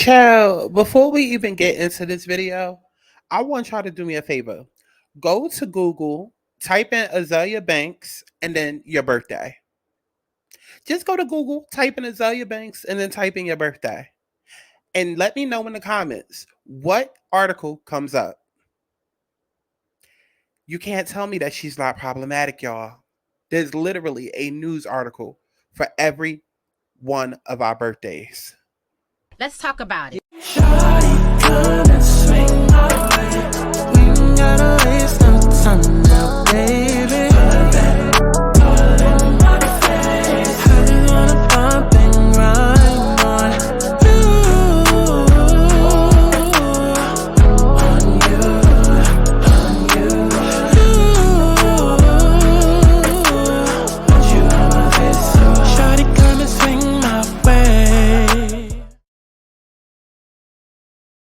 Child, before we even get into this video, I want y'all to do me a favor. Go to Google, type in Azealia Banks, and then your birthday. Just go to Google, type in Azealia Banks, and then type in your birthday. And let me know in the comments what article comes up. You can't tell me that she's not problematic, y'all. There's literally a news article for every one of our birthdays. Let's talk about it. Shawty, come and swing my way. We ain't gotta waste no time now, baby. Put that in my face. I just wanna bump and grind on you. On you, on you. Want you on my face, so shawty, come and swing my way.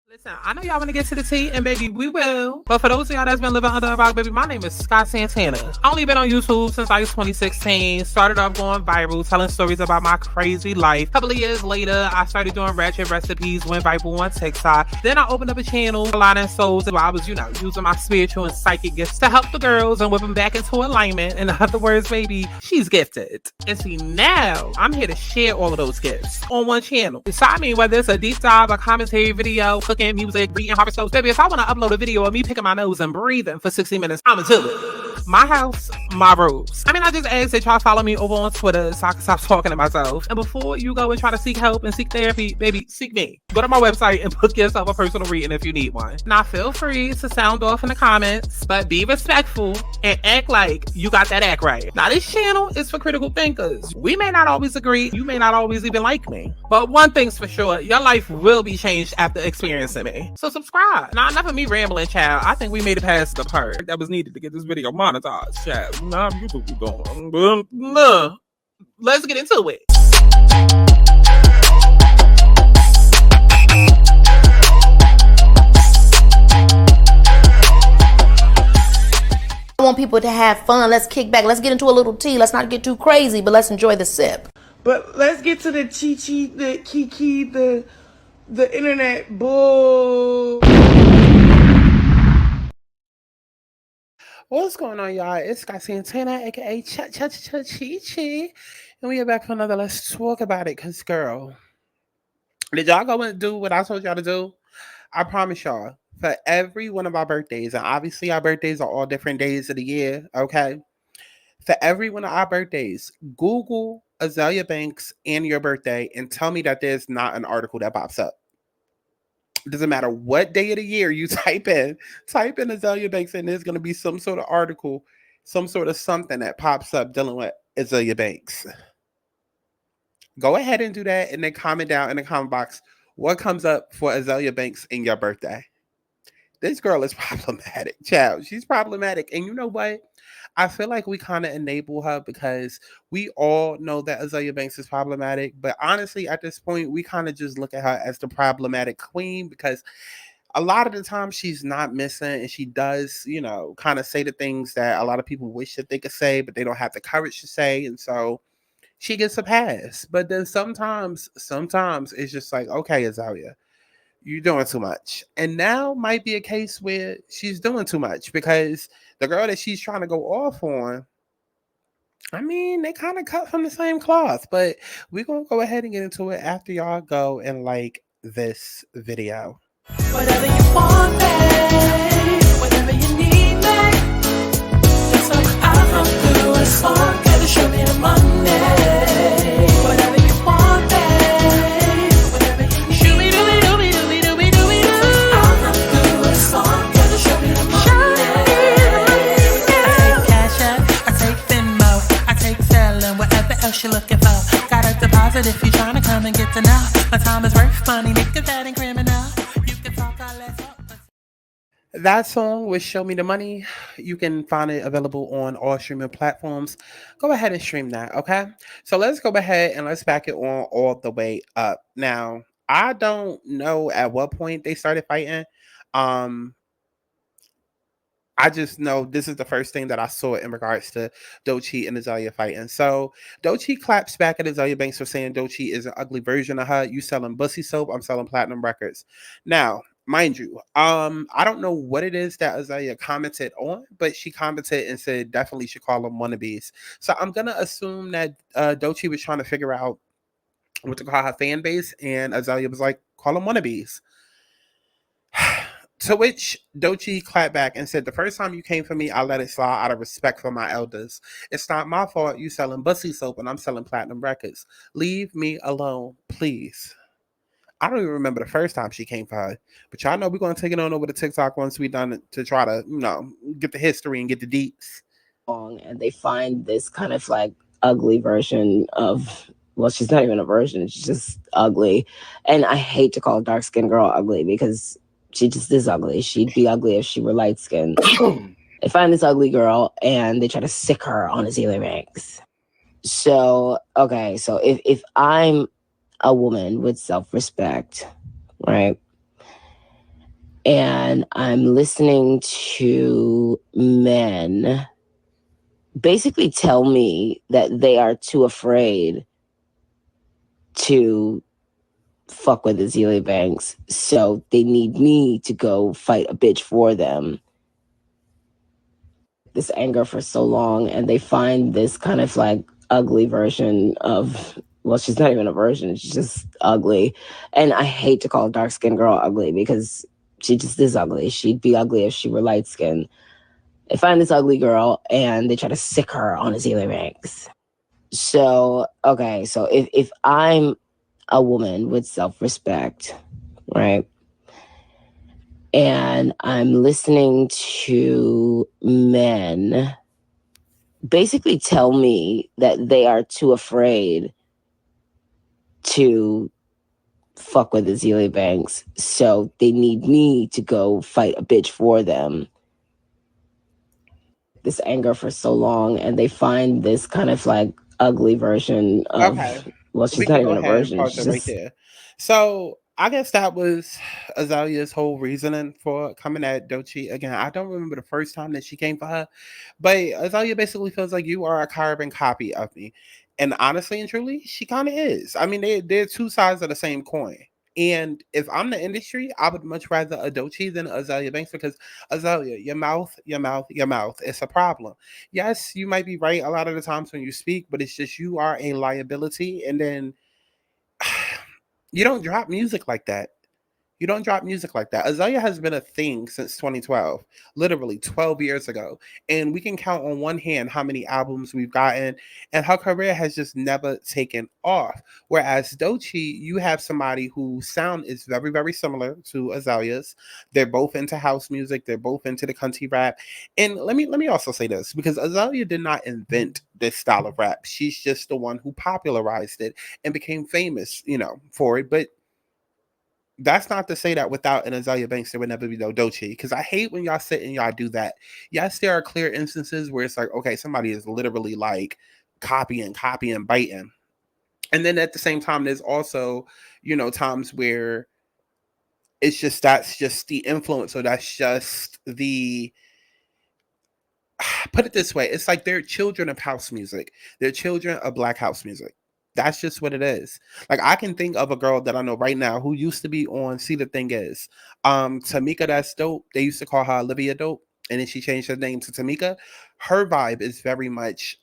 Listen, I know y'all want to get to the tea, and baby, we will. But for those of y'all that's been living under a rock, baby, my name is Santana. I only been on YouTube since like 2016. Started off going viral, telling stories about my crazy life. A couple of years later, I started doing ratchet recipes, went viral on TikTok. Then I opened up a channel, Aligning Souls, where I was, using my spiritual and psychic gifts to help the girls and whip them back into alignment. In other words, baby, she's gifted. And see, now I'm here to share all of those gifts on one channel. So I mean, whether it's a deep dive, a commentary video, cooking, music, reading horoscopes, baby, if I want to upload a video of me picking my nose and breathing for 60 minutes, I'ma do it. My house, my rules. I mean, I just ask that y'all follow me over on Twitter so I can stop talking to myself. And before you go and try to seek help and seek therapy, baby, seek me. Go to my website and book yourself a personal reading if you need one. Now, feel free to sound off in the comments, but be respectful and act like you got that act right. Now, this channel is for critical thinkers. We may not always agree. You may not always even like me. But one thing's for sure, your life will be changed after experiencing me. So subscribe. Now, enough of me rambling, child. I think we made it past the part that was needed to get this video monetized, child. Nah, you going. Nah. Let's get into it. I want people to have fun. Let's kick back. Let's get into a little tea. Let's not get too crazy, but let's enjoy the sip. But let's get to the Chi-Chi, the Kiki, the internet bull. What's going on, y'all? It's Santana, aka Chi-Chi, and we are back for another Let's Talk About It. Cause girl, did y'all go and do what I told y'all to do? I promise y'all, for every one of our birthdays, and obviously our birthdays are all different days of the year, okay? For every one of our birthdays, Google Azealia Banks and your birthday and tell me that there's not an article that pops up. It doesn't matter what day of the year you type in Azealia Banks, and there's going to be some sort of article, some sort of something that pops up dealing with Azealia Banks. Go ahead and do that, and then comment down in the comment box what comes up for Azealia Banks in your birthday. This girl is problematic, child. She's problematic. And you know what? I feel like we kind of enable her because we all know that Azealia Banks is problematic. But honestly, at this point, we kind of just look at her as the problematic queen because a lot of the time she's not missing and she does, kind of say the things that a lot of people wish that they could say, but they don't have the courage to say. And so she gets a pass. But then sometimes it's just like, okay, Azealia, you're doing too much. And now might be a case where she's doing too much because the girl that she's trying to go off on, I mean, they kind of cut from the same cloth. But we're going to go ahead and get into it after y'all go and like this video. Whatever you want, babe. Whatever you need, babe. That's what I come through a song. Gotta show me the money. Whatever you want, babe. Whatever you need. Shoot me, do me, do me, do me, do me, do me, do. I come through a song. Gotta show me the money. I take cash up, I take Venmo, I take selling, whatever else you're looking for. Got a deposit if you're trying to come and get to know. My time is worth money, niggas that ain't criminal. You can talk all that talk. That song was Show Me the Money. You can find it available on all streaming platforms. Go ahead and stream that, okay? So let's go ahead and let's back it on all the way up. Now, I don't know at what point they started fighting. I I just know this is the first thing that I saw in regards to Doechii and Azealia fighting. So Doechii claps back at Azealia Banks for saying Doechii is an ugly version of her. You selling bussy soap, I'm selling platinum records. Now, mind you, I don't know what it is that Azealia commented on, but she commented and said definitely should call them wannabes. So I'm gonna assume that Doechii was trying to figure out what to call her fan base, and Azealia was like, call them wannabes. To which Doechii clapped back and said, the first time you came for me, I let it slide out of respect for my elders. It's not my fault you selling bussy soap and I'm selling platinum records. Leave me alone, please. I don't even remember the first time she came for her. But y'all know we're going to take it on over to TikTok once we done it to try to, get the history and get the deets. And they find this kind of like ugly version of, well, she's not even a version, she's just ugly. And I hate to call a dark skinned girl ugly because she just is ugly. She'd be ugly if she were light skinned. They find this ugly girl and they try to sick her on Azealia Banks. So, okay, so if I'm a woman with self-respect, right? And I'm listening to men basically tell me that they are too afraid to fuck with Azealia Banks, so they need me to go fight a bitch for them. This anger for so long, and they find this kind of like ugly version of, well, she's not even a version, she's just ugly. And I hate to call a dark skinned girl ugly because she just is ugly. She'd be ugly if she were light skinned. They find this ugly girl and they try to sick her on Azealia Banks. So, okay, so if I'm a woman with self-respect, right? And I'm listening to men basically tell me that they are too afraid to fuck with Azealia Banks, so they need me to go fight a bitch for them. This anger for so long, and they find this kind of like ugly version of, Okay. well, she's We not can go even a ahead and version, pause she's it right just there. So I guess that was Azalia's whole reasoning for coming at Doechii. Again, I don't remember the first time that she came for her, but Azealia basically feels like you are a carbon copy of me. And honestly and truly, she kind of is. I mean, they're two sides of the same coin. And if I'm the industry, I would much rather a Doechii than Azealia Banks because Azealia, your mouth, your mouth, your mouth, it's a problem. Yes, you might be right a lot of the times when you speak, but it's just you are a liability. And then you don't drop music like that. You don't drop music like that. Azealia has been a thing since 2012, literally 12 years ago. And we can count on one hand how many albums we've gotten, and her career has just never taken off. Whereas Doechii, you have somebody whose sound is very, very similar to Azalia's. They're both into house music, they're both into the country rap. And let me also say this, because Azealia did not invent this style of rap. She's just the one who popularized it and became famous, for it. But that's not to say that without an Azealia Banks there would never be no Doechii, because I hate when y'all sit and y'all do that. Yes, there are clear instances where it's like, okay, somebody is literally like copying, biting. And then at the same time, there's also, times where it's just that's just the influence, or that's just the put it this way, it's like they're children of house music. They're children of black house music. That's just what it is. Like I can think of a girl that I know right now who used to be on See the Thing Is. Tamika That's Dope. They used to call her Olivia Dope. And then she changed her name to Tamika. Her vibe is very much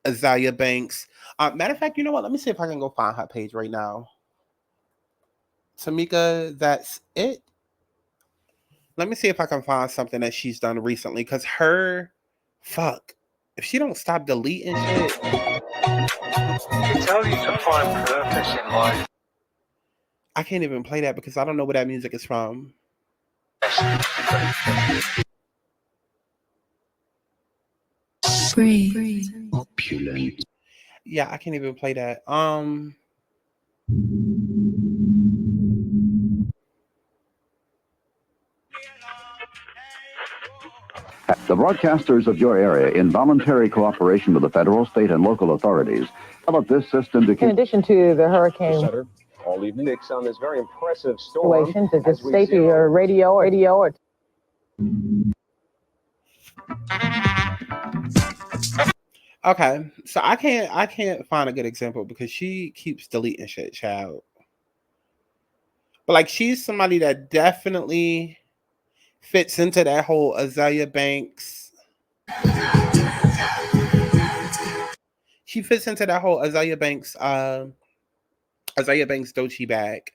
Azealia Banks. Matter of fact, you know what? Let me see if I can go find her page right now. Tamika That's It. Let me see if I can find something that she's done recently. Cause her fuck. If she don't stop deleting shit. To tell you to find purpose in life. I can't even play that because I don't know where that music is from. Breathe. Opulent. Yeah, I can't even play that. The broadcasters of your area, in voluntary cooperation with the federal, state, and local authorities, developed this system to keep... In addition to the hurricane Center all evening on this very impressive storm. situation, to just stay to your radio or Okay, so I can't find a good example because she keeps deleting shit, child. But like she's somebody that definitely fits into that whole Azealia Banks. She fits into that whole Azealia Banks Doechii bag.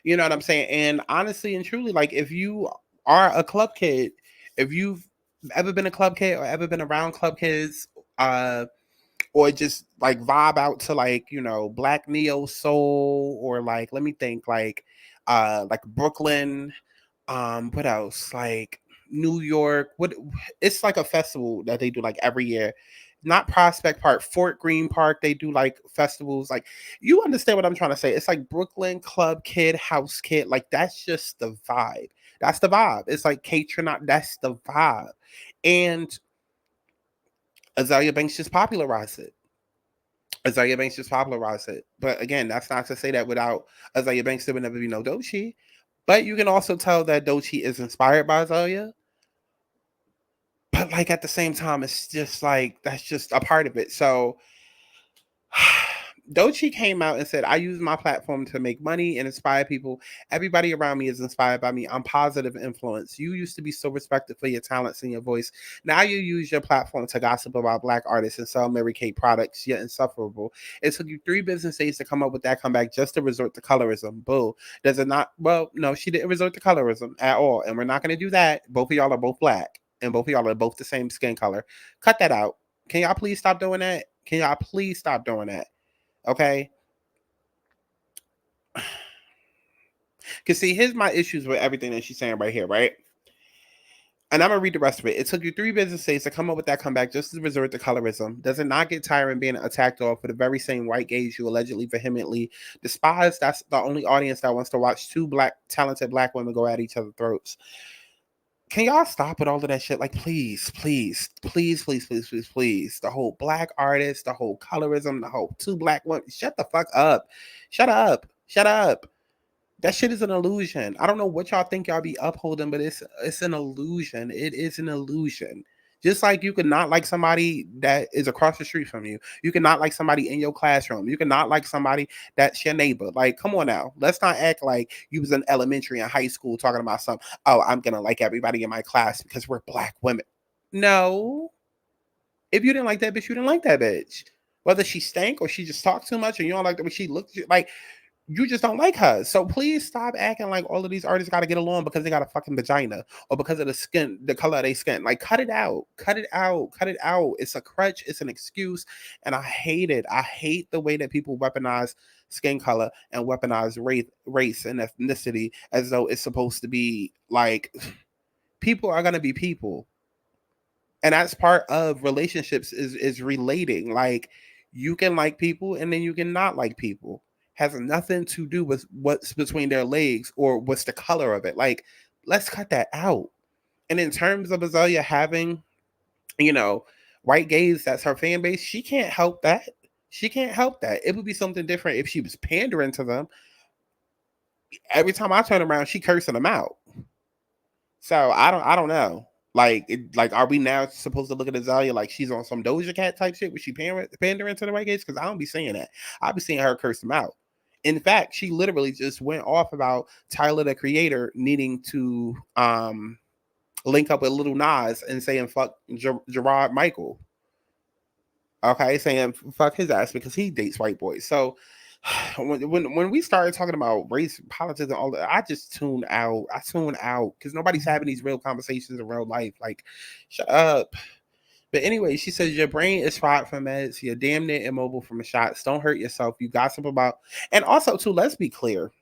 You know what I'm saying? And honestly and truly, like if you are a club kid, if you've ever been a club kid or ever been around club kids, or just like vibe out to like, you know, black neo soul, or like let me think, like Brooklyn, what else, like New York, what, it's like a festival that they do like every year, not Prospect Park, Fort Greene Park, they do like festivals, like, you understand what I'm trying to say, it's like Brooklyn club kid, house kid, like that's just the vibe, that's the vibe, it's like K-Tronot, that's the vibe. And Azealia Banks just popularized it. Azealia Banks just popularized it. But again, that's not to say that without Azealia Banks, there would never be no Doechii. But you can also tell that Doechii is inspired by Azealia. But like at the same time, it's just like that's just a part of it. So Doechii came out and said, I use my platform to make money and inspire people. Everybody around me is inspired by me. I'm positive influence. You used to be so respected for your talents and your voice. Now you use your platform to gossip about black artists and sell Mary Kate products, yet insufferable. It took you 3 business days to come up with that comeback just to resort to colorism. Boo. Does it not? Well, no, she didn't resort to colorism at all. And we're not going to do that. Both of y'all are both black. And both of y'all are both the same skin color. Cut that out. Can y'all please stop doing that? Can y'all please stop doing that? Okay. Because see, here's my issues with everything that she's saying right here, right? And I'm gonna read the rest of it. It took you 3 business days to come up with that comeback just to resort to colorism. Does it not get tiring being attacked off for the very same white gays you allegedly vehemently despise? That's the only audience that wants to watch two talented black women go at each other's throats. Can y'all stop with all of that shit? Like, please, please, please, please, please, please, please. The whole black artist, the whole colorism, the whole two black women. Shut the fuck up. Shut up. Shut up. That shit is an illusion. I don't know what y'all think y'all be upholding, but it's an illusion. It is an illusion. Just like you could not like somebody that is across the street from you. You can not like somebody in your classroom. You can not like somebody that's your neighbor. Like, come on now. Let's not act like you was in elementary and high school talking about something. Oh, I'm gonna like everybody in my class because we're black women. No. If you didn't like that bitch, you didn't like that bitch. Whether she stank or she just talked too much and you don't like the way she looked, like you just don't like her. So please stop acting like all of these artists got to get along because they got a fucking vagina or because of the skin, the color of their skin. Like, cut it out. Cut it out. Cut it out. It's a crutch. It's an excuse. And I hate it. I hate the way that people weaponize skin color and weaponize race and ethnicity as though it's supposed to be like people are going to be people. And that's part of relationships is relating. Like, you can like people and then you can not like people, has nothing to do with what's between their legs or what's the color of it. Like, let's cut that out. And in terms of Azealia having, you know, white gays, that's her fan base, she can't help that. She can't help that. It would be something different if she was pandering to them. Every time I turn around, she cursing them out. So I don't know. Like, are we now supposed to look at Azealia like she's on some Doja Cat type shit? Was she pandering to the white gays? Because I don't be seeing that. I be seeing her curse them out. In fact, she literally just went off about Tyler the Creator needing to link up with Little Nas and saying fuck Gerard Michael. Okay, saying fuck his ass because he dates white boys. So when we started talking about race, politics, and all that, I just tune out. I tune out because nobody's having these real conversations in real life. Like, shut up. But anyway, she says your brain is fried from meds. You're damn near immobile from shots. Don't hurt yourself. You gossip about, and also too. Let's be clear,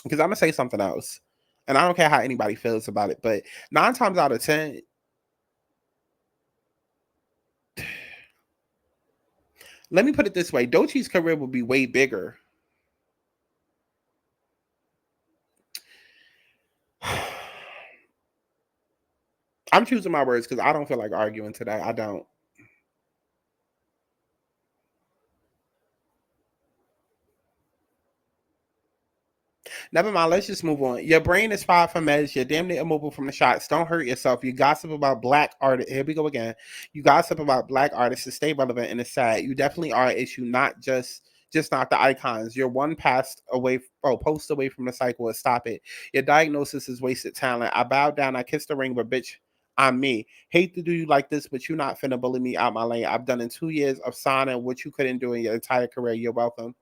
because I'm gonna say something else, and I don't care how anybody feels about it. But 9 times out of 10, let me put it this way: Doechii's career will be way bigger. I'm choosing my words because I don't feel like arguing today. I don't. Never mind. Let's just move on. Your brain is fired from meds. You're damn near immobile from the shots. Don't hurt yourself. You gossip about black artists. Here we go again. You gossip about black artists to stay relevant, and it's sad. You definitely are an issue, not just not the icons. You're one post away from the cycle. Stop it. Your diagnosis is wasted talent. I bowed down. I kissed the ring, but bitch, I'm me. Hate to do you like this, but you're not finna bully me out my lane. I've done in 2 years of signing what you couldn't do in your entire career. You're welcome.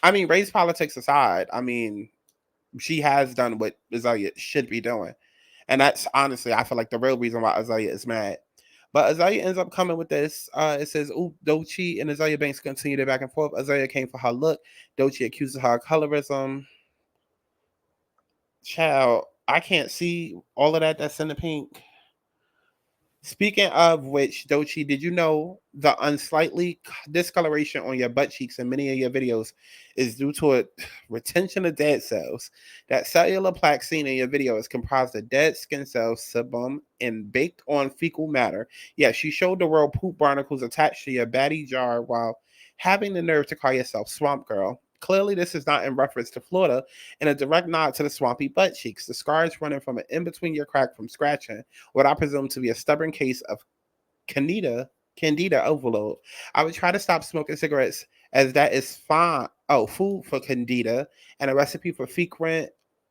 I mean, race politics aside, I mean, she has done what Azealia should be doing. And that's honestly, I feel like the real reason why Azealia is mad. But Azealia ends up coming with this. It says, "Ooh, Doechii and Azealia Banks continue their back and forth. Azealia came for her look. Doechii accuses her of colorism. Child, I can't see all of that that's in the pink. Speaking of which, Doechii, did you know the unslightly discoloration on your butt cheeks in many of your videos is due to a retention of dead cells? That cellular plaque seen in your video is comprised of dead skin cells, sebum, and baked on fecal matter. Yes, she showed the world poop barnacles attached to your batty jar while having the nerve to call yourself Swamp Girl. Clearly, this is not in reference to Florida and a direct nod to the swampy butt cheeks. The scars running from an in between your crack from scratching, what I presume to be a stubborn case of candida overload. I would try to stop smoking cigarettes as that is fine. Oh, food for candida and a recipe for frequent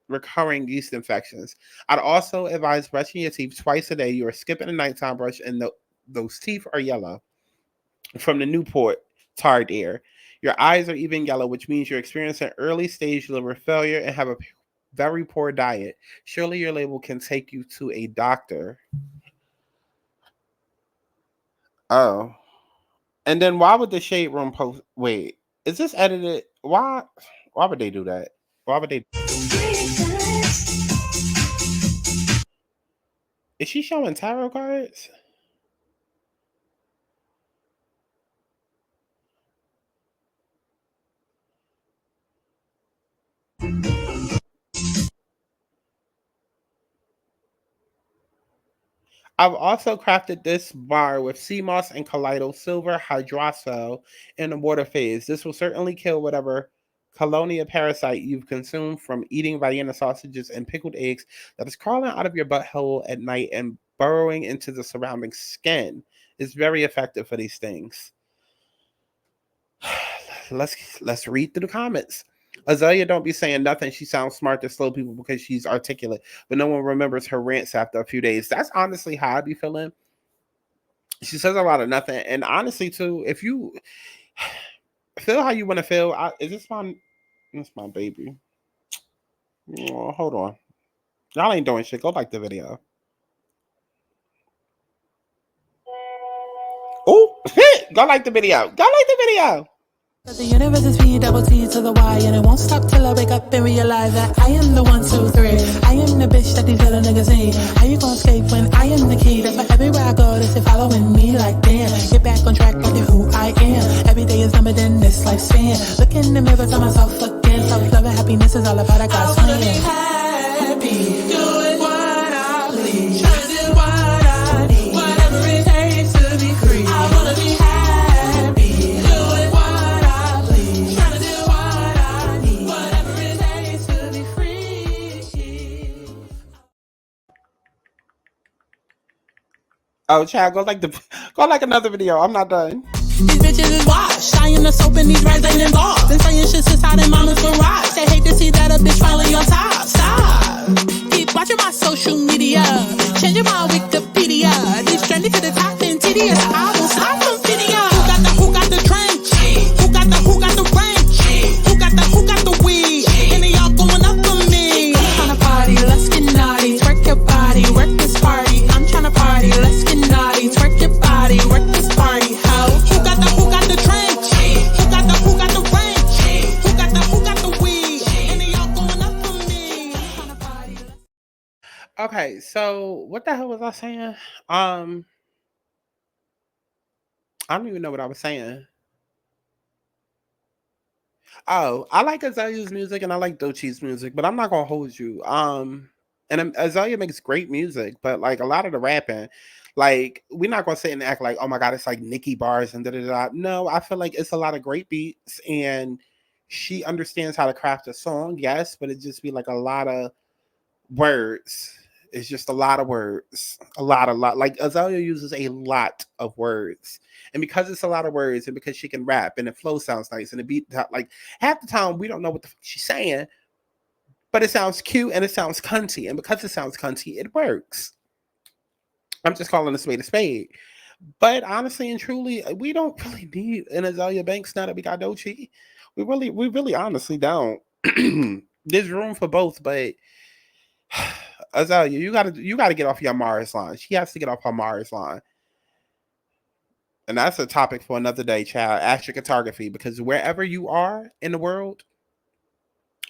recurring yeast infections. I'd also advise brushing your teeth twice a day. You are skipping a nighttime brush and those teeth are yellow from the Newport Tard Air. Your eyes are even yellow, which means you're experiencing early stage liver failure and have a very poor diet. Surely your label can take you to a doctor. Oh. And then why would the Shade Room post? Wait, is this edited? Why would they do that? Why would they? Is she showing tarot cards? I've also crafted this bar with sea moss and colloidal silver hydrosol in the water phase. This will certainly kill whatever colonia parasite you've consumed from eating Vienna sausages and pickled eggs that is crawling out of your butthole at night and burrowing into the surrounding skin. It's very effective for these things. Let's read through the comments. Azealia don't be saying nothing. She sounds smart to slow people because she's articulate, but no one remembers her rants after a few days. That's honestly how I be feeling. She says a lot of nothing, and honestly, too, if you feel how you want to feel, is this my? This my baby. Oh, hold on, y'all ain't doing shit. Go like the video. Oh, go like the video. Go like the video. The universe is me, double T to the Y, and it won't stop till I wake up and realize that I am the 1, 2, 3. I am the bitch that these little niggas need. How you gon' escape when I am the key? That's why everywhere I go, they say following me like damn. Get back on track, look at who I am. Every day is numbered in this lifespan. Look in the mirror, tell myself again. Self-love and happiness is all about a God's plan. I wanna be happy, doing what I please. Trying to do what I need, whatever it takes to be free. I wanna be happy. Oh, child, go like another video. I'm not done. These bitches is washed. I am the soap and these rats ain't involved. Been saying shit since out in mama's garage. They hate to see that a bitch finally on top. Stop. Keep watching my social media. Changing my Wikipedia. This journey to the top and tedious. I will stop from video. Who got the trench? Who got the ranch? Who got the weed? And they all going up for me. I'm tryna party, let's get naughty. Twerk your body, work this party. I'm tryna party, let's get naughty. Twerk your body, work this party. How? Who got the trench? Who got the ranch? Who got the weed? And they all going up for me. I'm tryna party. Okay, so what the hell was I saying? I don't even know what I was saying. Oh, I like Azalia's music and I like Doechii's music, but I'm not gonna hold you. And Azealia makes great music, but like a lot of the rapping, like we're not gonna sit and act like, oh my god, it's like Nicki bars and da da da. No, I feel like it's a lot of great beats and She understands how to craft a song, yes, but it just be like a lot of words. It's just a lot of words. A lot. Like Azealia uses a lot of words. And because it's a lot of words and because she can rap and the flow sounds nice and the beat, like half the time we don't know what the fuck she's saying, but it sounds cute and it sounds cunty. And because it sounds cunty, it works. I'm just calling a spade a spade. But honestly and truly, we don't really need an Azealia Banks now that we got Doechii. We really honestly don't. There's room for both, but Azealia, you gotta get off your Mars line. She has to get off her Mars line. And that's a topic for another day, child. Astrocartography, because wherever you are in the world,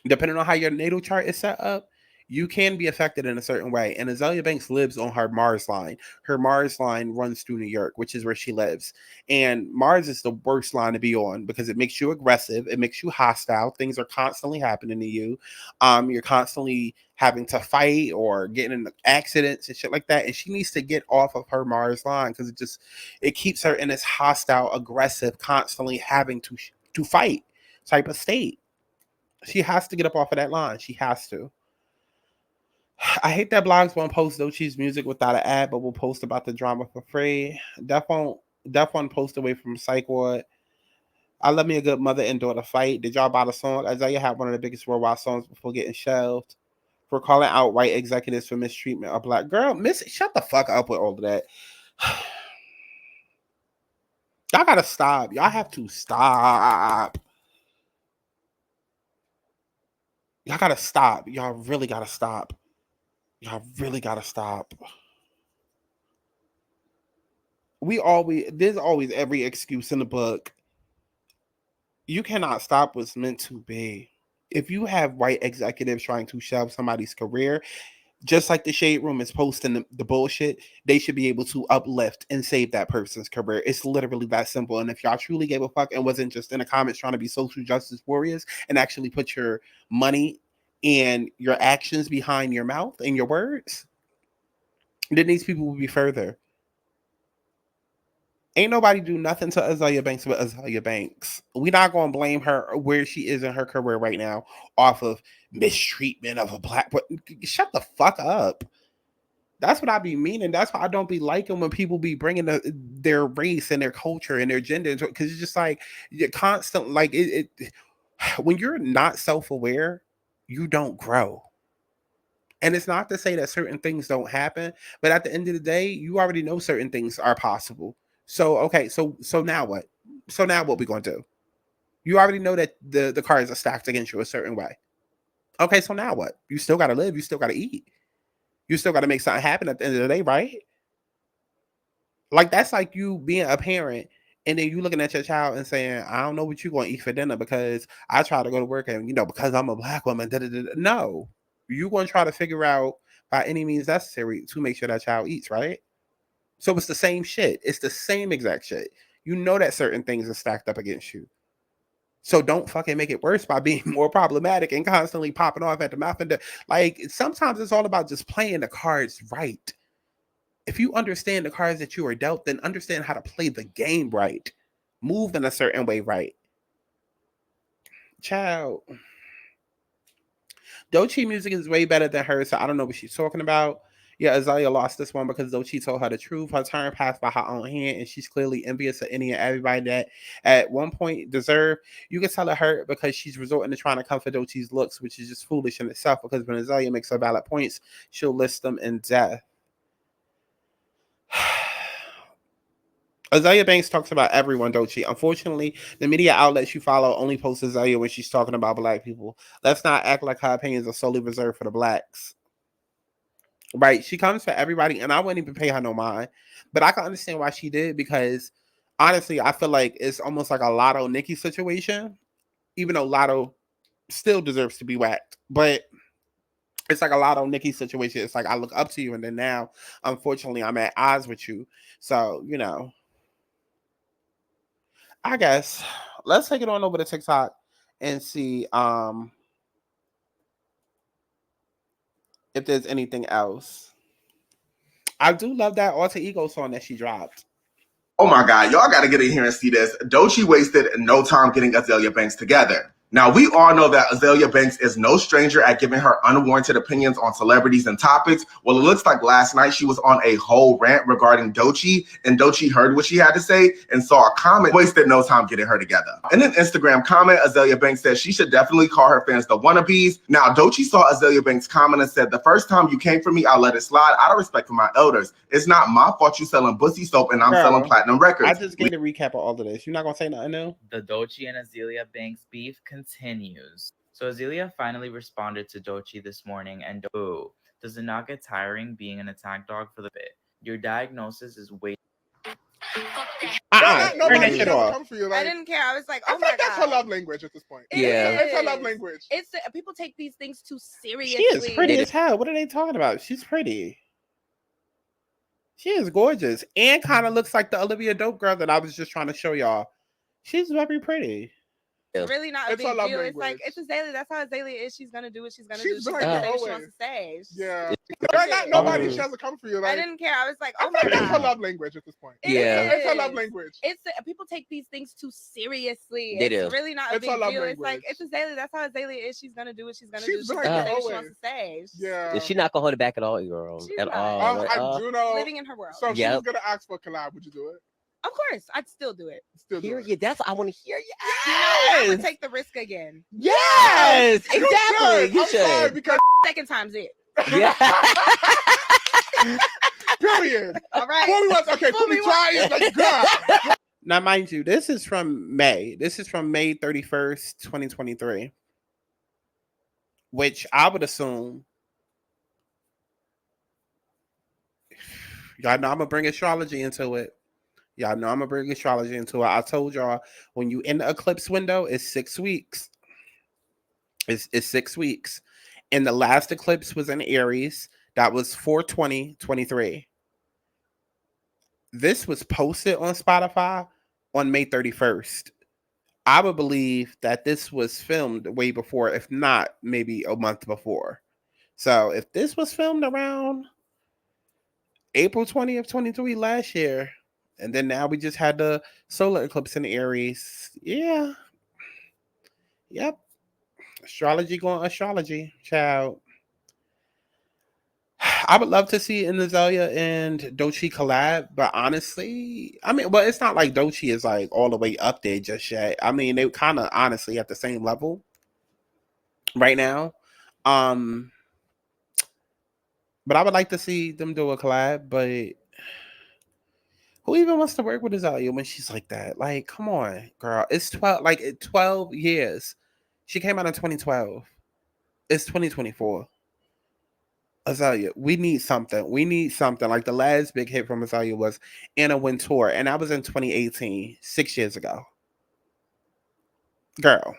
depending on how your natal chart is set up, you can be affected in a certain way. And Azealia Banks lives on her Mars line. Her Mars line runs through New York, which is where she lives. And Mars is the worst line to be on because it makes you aggressive, it makes you hostile. Things are constantly happening to you. You're constantly having to fight or getting in accidents and shit like that. And she needs to get off of her Mars line because it keeps her in this hostile, aggressive, constantly having to fight type of state. She has to get up off of that line. She has to. I hate that blogs won't post Doechii's music without an ad, but will post about the drama for free. Def won't post away from Psych Ward. I love me a good mother and daughter fight. Did y'all buy the song? Azealia had one of the biggest worldwide songs before getting shelved. For calling out white executives for mistreatment of black girl. Miss, shut the fuck up with all of that. Y'all gotta stop. Y'all have to stop. Y'all gotta stop. Y'all really gotta stop. Y'all really gotta stop. There's always every excuse in the book. You cannot stop what's meant to be. If you have white executives trying to shove somebody's career, just like the Shade Room is posting the bullshit, they should be able to uplift and save that person's career. It's literally that simple. And if y'all truly gave a fuck and wasn't just in the comments trying to be social justice warriors and actually put your money and your actions behind your mouth and your words, then these people will be further. Ain't nobody do nothing to Azealia Banks but Azealia Banks. We not gonna blame her where she is in her career right now off of mistreatment of a black. Shut the fuck up. That's what I be meaning. That's why I don't be liking when people be bringing their race and their culture and their gender into it, because it's just like you're constant. Like when you're not self-aware, you don't grow. And it's not to say that certain things don't happen, but at the end of the day, you already know certain things are possible. So okay, so now what? So now what we gonna do? You already know that the cards are stacked against you a certain way. Okay, so now what? You still gotta live, you still gotta eat. You still gotta make something happen at the end of the day, right? Like that's like you being a parent and then you looking at your child and saying, I don't know what you're gonna eat for dinner because I try to go to work and because I'm a black woman. No. You're gonna try to figure out by any means necessary to make sure that child eats, right? So it's the same shit. It's the same exact shit. You know that certain things are stacked up against you. So don't fucking make it worse by being more problematic and constantly popping off at the mouth. And like sometimes it's all about just playing the cards right. If you understand the cards that you are dealt, then understand how to play the game right. Move in a certain way right. Child. Doechii music is way better than hers, so I don't know what she's talking about. Yeah, Azealia lost this one because Doechii told her the truth. Her turn passed by her own hand, and she's clearly envious of any and everybody that at one point deserved. You can tell it hurt because she's resorting to trying to comfort Doechii's looks, which is just foolish in itself because when Azealia makes her valid points, she'll list them in death. Azealia Banks talks about everyone, Doechii. Unfortunately, the media outlets you follow only post Azealia when she's talking about black people. Let's not act like her opinions are solely reserved for the blacks. Right? She comes for everybody, and I wouldn't even pay her no mind. But I can understand why she did because honestly, I feel like it's almost like a Lotto Nikki situation, even though Lotto still deserves to be whacked. But it's like a Lotto Nikki situation. It's like I look up to you, and then now, unfortunately, I'm at odds with you. So, I guess let's take it on over to TikTok and see if there's anything else. I do love that Alter Ego song that she dropped. Oh my God, y'all gotta get in here and see this. Doechii wasted no time getting Azealia Banks together. Now, we all know that Azealia Banks is no stranger at giving her unwarranted opinions on celebrities and topics. Well, it looks like last night she was on a whole rant regarding Doechii, and Doechii heard what she had to say and saw a comment, wasted no time getting her together. In an Instagram comment, Azealia Banks said she should definitely call her fans the wannabes. Now, Doechii saw Azealia Banks' comment and said, "The first time you came for me, I let it slide out of respect for my elders. It's not my fault you selling bussy soap and I'm selling platinum records." I just gave a recap of all of this. You're not gonna say nothing new? The Doechii and Azealia Banks beef continues. So Azealia finally responded to Doechii this morning and boo. Does it not get tiring being an attack dog for the bit? Your diagnosis is way. Turn that shit off. Come for you, like, I didn't care. I was like, oh I my think that's her god. love language at this point. Yeah, It's her love language. It's people take these things too seriously. She is pretty as hell. What are they talking about? She's pretty. She is gorgeous and kind of looks like the Olivia Dope girl that I was just trying to show y'all. She's very pretty. It's really not a It's big her love deal. It's language. like it's Azealia. That's how Azealia is. She's gonna do what she's gonna She's do. She's like gonna that say what she always. wants to say. Yeah. Right now, nobody she has to come for you. I Like, didn't care. I was like, I oh my think it's her god. love language at this point. It It's her is. love language. It's people take these things too seriously. They It's do. really not a It's her big love deal. It's like language. it's Azealia. That's how Azealia is. She's gonna do what she's gonna do. She's She's like gonna that say what she always. wants to say. Yeah. She's not gonna hold it back at all, girl. She's At not. all. at I all. do know. Living in her world. So if she Yep. was gonna ask for a collab, would you do it? Of course, I'd still do it. Still do Hear it. you. That's what I want to hear. I would Yes. take the risk again. Yes. You Exactly. should. You I'm sorry, should. because Second time's it. Yeah. period. All right. Fool me once, okay, fool me twice, like God. Now, mind you, this is from May. This is from May 31st, 2023. Which I would assume. Y'all know I'm going to bring astrology into it. Y'all know I'm going to bring astrology into it. I told y'all, when you in the eclipse window, it's 6 weeks. It's 6 weeks. And the last eclipse was in Aries. That was 4/20/23. This was posted on Spotify on May 31st. I would believe that this was filmed way before, if not maybe a month before. So if this was filmed around April 20th, 23 last year, and then now we just had the solar eclipse in Aries. Yeah. Yep. Astrology going astrology, child. I would love to see an Azealia and Doechii collab, but honestly, I mean, well, it's not like Doechii is like all the way up there just yet. I mean, they kind of honestly at the same level right now. But I would like to see them do a collab, but who even wants to work with Azealia when she's like that? Like, come on, girl. It's 12 years. She came out in 2012. It's 2024. Azealia, we need something. We need something. Like the last big hit from Azealia was Anna Wintour, and that was in 2018, 6 years ago. Girl.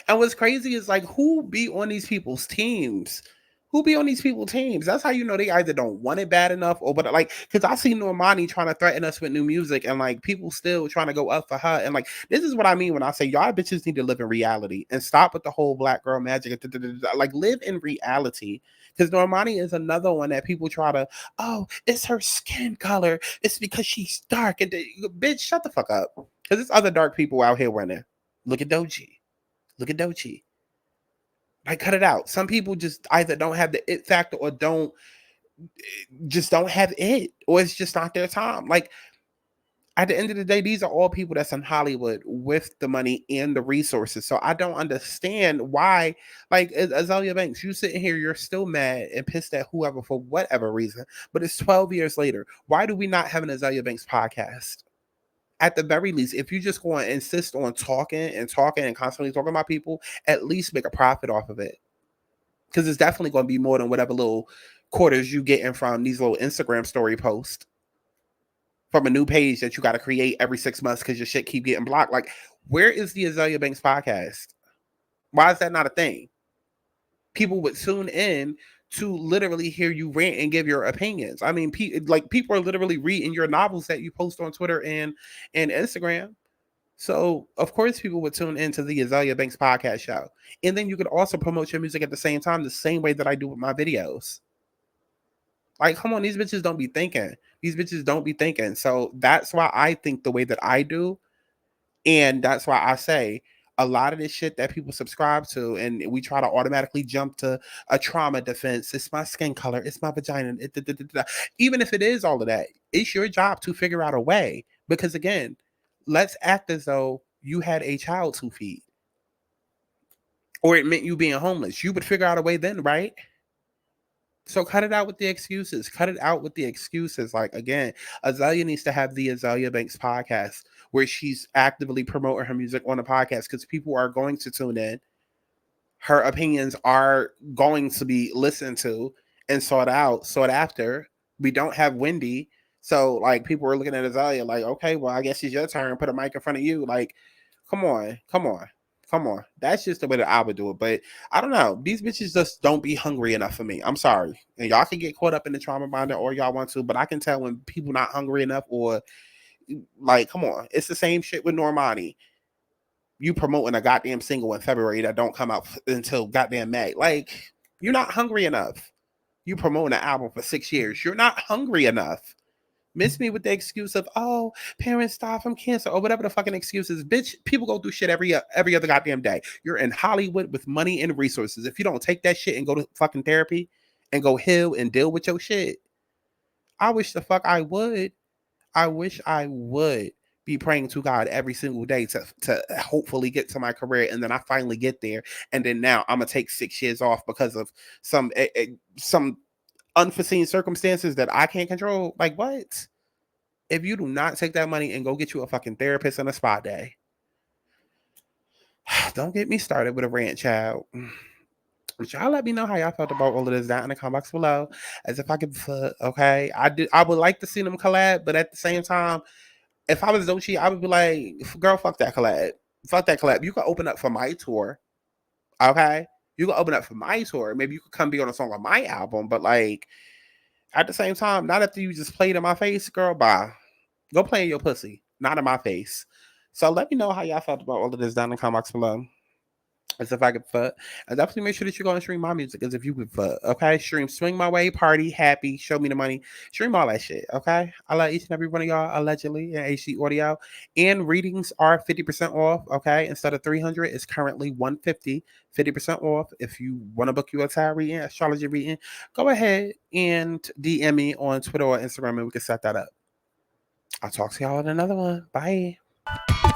And what's crazy is like, who be on these people's teams? Who be on these people's teams? That's how you know they either don't want it bad enough, or but like, because I see Normani trying to threaten us with new music, and like people still trying to go up for her. And like, this is what I mean when I say y'all bitches need to live in reality and stop with the whole black girl magic. Like, live in reality. Because Normani is another one that people try to, oh, it's her skin color. It's because she's dark. And bitch, shut the fuck up. Because there's other dark people out here running. Look at Doechii. Look at Doechii. Like, cut it out. Some people just either don't have the it factor or don't have it, or it's just not their time. Like, at the end of the day, these are all people that's in Hollywood with the money and the resources. So I don't understand why, like, Azealia Banks, you sitting here, you're still mad and pissed at whoever for whatever reason, but it's 12 years later. Why do we not have an Azealia Banks podcast? At the very least, if you just go and insist on talking and constantly talking about people, at least make a profit off of it. Because it's definitely going to be more than whatever little quarters you getting from these little Instagram story posts from a new page that you got to create every 6 months because your shit keep getting blocked. Like, where is the Azealia Banks podcast? Why is that not a thing? People would tune in to literally hear you rant and give your opinions. I mean, people are literally reading your novels that you post on Twitter and Instagram. So, of course, people would tune into the Azealia Banks podcast show. And then you could also promote your music at the same time, the same way that I do with my videos. Like, come on, these bitches don't be thinking. These bitches don't be thinking. So that's why I think the way that I do. And that's why I say, A lot of this shit that people subscribe to, and we try to automatically jump to a trauma defense. It's my skin color. It's my vagina. Even if it is all of that, it's your job to figure out a way. Because again, let's act as though you had a child to feed, or it meant you being homeless. You would figure out a way then, right? So cut it out with the excuses. Cut it out with the excuses. Like, again, Azealia needs to have the Azealia Banks podcast where she's actively promoting her music on the podcast, because people are going to tune in. Her opinions are going to be listened to and sought after. We don't have Wendy. So, like, people are looking at Azealia like, okay, well, I guess it's your turn. Put a mic in front of you. Like, come on. That's just the way that I would do it. But I don't know. These bitches just don't be hungry enough for me. I'm sorry. And y'all can get caught up in the trauma bonding or y'all want to, but I can tell when people not hungry enough, or like, come on. It's the same shit with Normani. You promoting a goddamn single in February that don't come out until goddamn May. Like, you're not hungry enough. You promoting an album for 6 years. You're not hungry enough. Miss me with the excuse of, oh, parents die from cancer, or whatever the fucking excuse is. Bitch, people go through shit every other goddamn day. You're in Hollywood with money and resources. If you don't take that shit and go to fucking therapy and go heal and deal with your shit, I wish the fuck I would. I wish I would be praying to God every single day to hopefully get to my career, and then I finally get there, and then now I'm gonna take 6 years off because of some unforeseen circumstances that I can't control. Like, what? If you do not take that money and go get you a fucking therapist and a spa day, don't get me started with a rant, child. But y'all let me know how y'all felt about all of this down in the comment box below. As if I could, okay? I would like to see them collab, but at the same time, if I was Doechii, I would be like, girl, fuck that collab. Fuck that collab. You can open up for my tour, okay? You can open up for my tour. Maybe you could come be on a song on my album, but like, at the same time, not after you just played in my face, girl, bye. Go play in your pussy, not in my face. So let me know how y'all felt about all of this down in the comment box below. As if I could fuck. And definitely make sure that you go and stream my music as if you could fuck. Okay? Stream Swing My Way, Party, Happy, Show Me the Money. Stream all that shit. Okay? I love each and every one of y'all, allegedly, in HD audio. And readings are 50% off. Okay? Instead of $300, it's currently $150. 50% off. If you want to book you a tarot reading, astrology reading, go ahead and DM me on Twitter or Instagram and we can set that up. I'll talk to y'all in another one. Bye.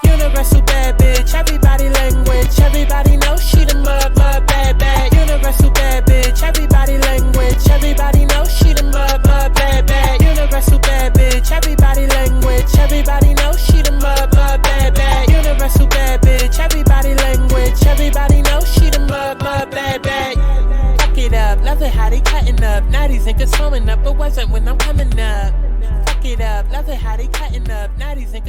Universal bad bitch, everybody language. Everybody knows she the mud bad. Universal bad bitch, everybody language. Everybody knows she the mud bad. Universal bad bitch, everybody language. Everybody knows she the mud bad. Universal bad bitch, everybody language. Everybody knows she the mud bad. Fuck it up, love it how they cutting up. Now these niggas throwing up, but wasn't when I'm coming up. Fuck it up, love it how they cutting up. Now these niggas